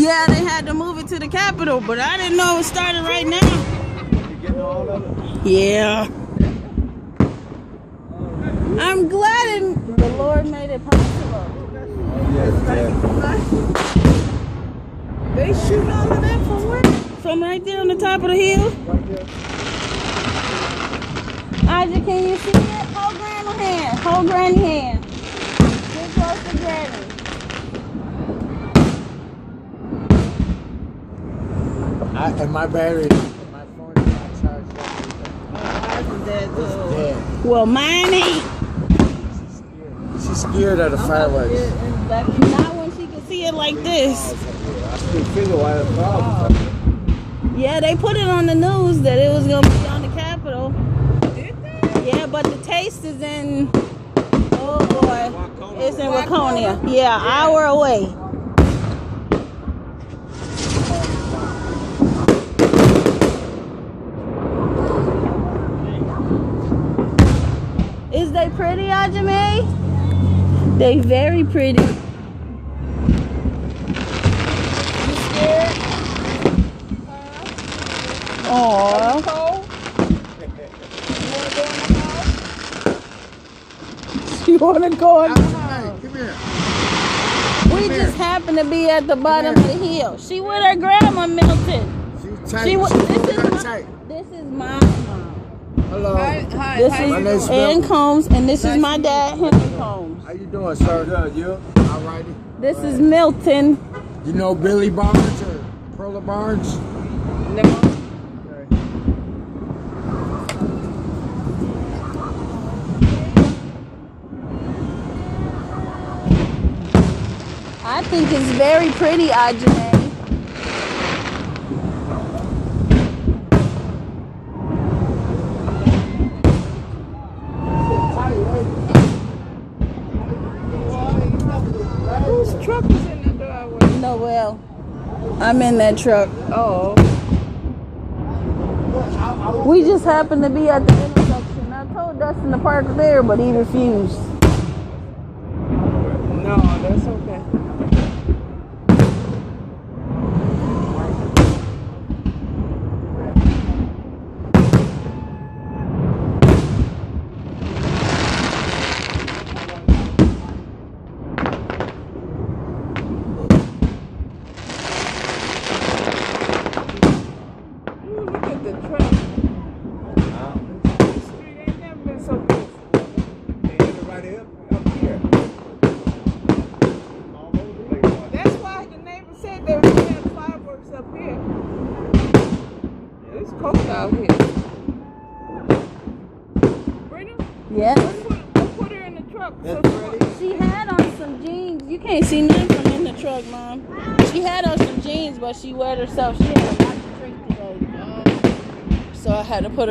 Yeah, they had to move it to the Capitol, but I didn't know it started right now. You getting all of it? Yeah. I'm glad the Lord made it possible. They shoot all of that from where? From right there on the top of the hill. Aja, can you see that? Hold Granny hand. Hold Granny hand. Get close to Granny. And my battery, my phone is not charged yet. Ours is dead too. It's dead. Well, mine ain't. She's scared of the fireworks. Not when she can see it like this. I still figure why the problem. Yeah, they put it on the news that it was gonna be on the Capitol. Did they? Yeah, but the taste is in. Oh boy, it's in Waconia. Yeah, an hour away. Is they pretty, Ajame? They very pretty. You scared? Aww. You wanna go in the house? Come here. We just happened to be at the bottom of the hill. She with her grandma, Milton. She's tight. This is my mom. Hello. Hi. This My name's is Ann Combs, and this is my dad, Henry Combs. How you doing, sir? Good. You? All righty. This is Milton. You know Billy Barnes or Perla Barnes? No. I think it's very pretty, Ajane. Whose truck is in the driveway? Noel. I'm in that truck. Oh. We just happened to be at the intersection. I told Dustin to park there, but he refused. No, that's okay. Out here. Brenda? Yeah. Let's put her in the truck. She had on some jeans. You can't see nothing from in the truck, Mom. She had on some jeans, but she wet herself. She had a lot to drink today. So I had to put her.